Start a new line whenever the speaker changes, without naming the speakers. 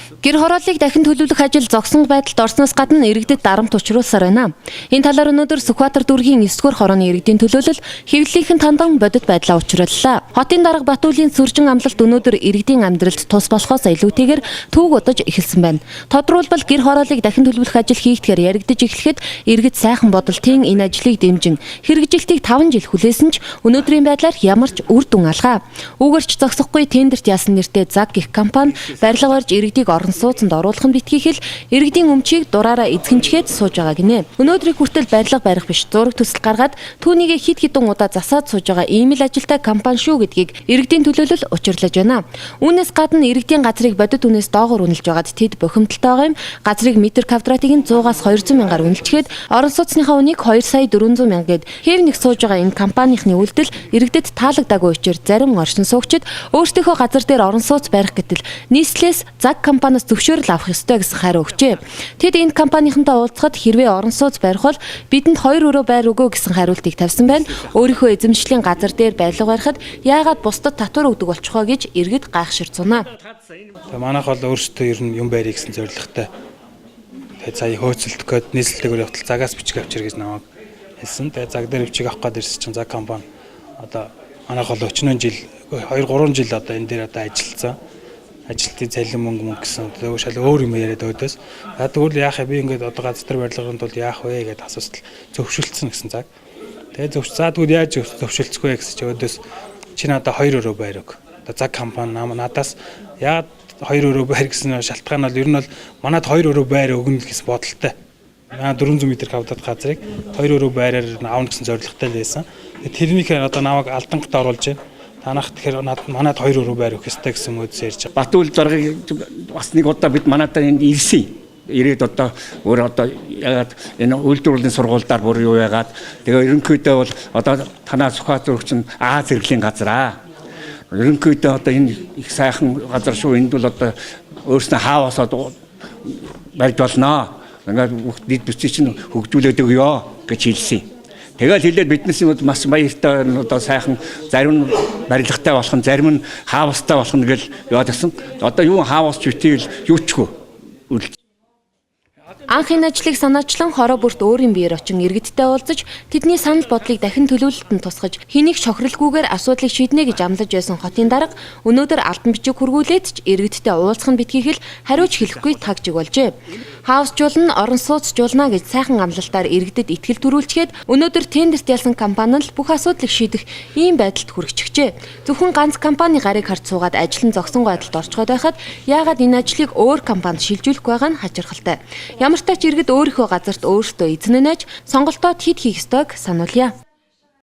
Гэр хорооллыг дахин төлөвлөх ажил зогсон байдалд орсноос гадна иргэдэд дарамт учруулсаар байна. Энэ талаар өнөөдөр Сүхбаатар дүүргийн 9-р хорооны иргэдийн төлөөлөл хэвлэлийнхэн тандан бодит байдлаа учрууллаа. Хотын дарга Батүлийн сүржин амлалт өнөөдөр иргэдийн амьдралд тус болохоос илүүтэйгээр түүг удаж эхэлсэн байна. Тодорхойлбол гэр хорооллыг дахин төлөвлөх ажил хийгдэхээр яригдж эхлэхэд иргэд сайхан бодолтын энэ ажлыг дэмжин хэрэгжилтийг 5 жил хүлээсэн ч өнөөдрийн байдлаар ямар ч үр дүн алгаа. Үүгээрч зогсохгүй тендерт яасан нэртэй ЗАГ гэх компани барилга барьж иргэдийг орон сууцанд оруулах нь битгий хэл иргэдийн өмчийг дураараа эзгэнчгээд сууж байгаа гинэ. Өнөөдрийн хүртэл барилга барих биш зураг төсөл гаргаад түүнийг хэд хэдэн удаа засаад сууж байгаа ийм л ажилтай компани шүү гэдгийг иргэдийн төлөөлөл учирлаж байна. Үүнээс гадна иргэдийн газрыг бодит үнээс доогуур үнэлж байгаад тэд бохимдолтой байгаа юм. Газрыг метр квадратыг нь 100-аас 200 мянгаар үнэлчихэд орон сууцныхаа үнийг 2 сая 400 мянга гэд хэвнэх сууж байгаа энэ компанийн үйлдэл иргэдэд таалагдаагүй учраас зарим оршин суугчид өөрсдийнхөө газар дээр орон сууц барих гэтэл нийслэлээс ЗАГ компаниас зөвшөөрөл авах ёстой гэсэн хариу өгчээ. Тэд энэ компанийнхантай уулзахад хэрвээ орон сууц барих бол бидэнд 2 өрөө байр өгөө гэсэн хариултыг тавьсан байна. Өөрийнхөө эзэмшлийн газар дээр барилга барихад яагаад бусдад татвар өгдөг болчихоо гэж иргэд гайхширцуунаа.
Манайх бол өөрсдөө ер нь юм барья гэсэн зорилготой. Тэгээд сая хөөцөлдөх гээд нийслэлтэйгээр явтал загаас бичиг авчир гэж намайг хэлсэн. Тэгээд заг дээр бичиг авах гээд ирсэн чинь ЗАГ компани одоо манайх бол 40 жил 2-3 жил одоо энэ дээр одоо ажилласан. Ажилтны цалин мөнгө гэсэн шал өөр юм яриад өдөөс. Тэгвэл яах вэ? Би ингээд одоо газар барилгын тулд яах вэ гэдээ асуустал зөвшөөрөлдсөн гэсэн цаг. Тэгээ зөвшөөрсөд яаж зөвшөөрөлцөх вэ гэсэн чи өдөөс чи надад 2 өрөө байр өг. Одоо ЗАГ компани надаас яагаад 2 өрөө байр гэсэн шалтгаан бол ер нь бол манад 2 өрөө байр өгнө гэсэн бодолтой. 400 м квадрат газрыг 2 өрөө байраар аавна гэсэн зорилготой л байсан. Тэрнийхээ одоо намайг алданхад оруулж байна. Танах тэгэхээр манад 2 өрөө байр өгөх ёстой гэсэн мөдс ярьж байгаа.
Батүл даргаыг бас нэг удаа бид манайдаа энд ирсэн. Ирээд одоо өөр одоо ягаад энэ үйлдвэрлэлийн сургуульдаар бүр юу ягаад тэгээ ерөнхийдөө бол одоо танаа Сүхбаатар чинь Аз зэрэглэлийн газар аа. Ерөнхийдөө одоо энэ их сайхан газар шүү. Энд бол одоо өөрснөө хааваас барьж болно. Ингээд дид бүсчийг чинь хөгжүүлээд өгөө гэж хэлсэн. Тэгэл хэлээд биднээс бас баяртай одоо сайхан зарим нь барилгатай болох нь зарим нь хаавстай болох нь гэл яадсан. Одоо юу хаавс ч үтэл юу ч хөө.
Анх энэ ажлыг санаачлан хороо бүрт өөрийн биеэр очин иргэдтэй уулзаж тэдний санал бодлыг дахин төлөвлөлтөнд тусгаж хэнийг чохиролгүйгээр асуудлыг шийднэ гэж амлаж байсан хотын дарга өнөөдөр албан бичиг хүргүүлээд ч иргэдтэй уулзах нь битгий хэл хариуч хэлэхгүй тагжиг болжээ. Хаусжуулна, орон сууцжуулна гэж сайхан амлалтаар иргэдэд итгэл төрүүлчихэд өнөөдөр тендерт ялсан компани л бүх асуудлыг шийдэх ийм байдалд хүрчихжээ. Зөвхөн ганц компани гарыг харж суугаад ажил нь зогсон байдалд орчход байхад яагаад энэ ажлыг өөр компанид шилжүүлэх байгаа нь хачирхалтай. Ямар ч тач иргэд өөрийнхөө газарт өөрсдөө эзэн нэж сонголтоо тэд хийх ёстойг сануулъя.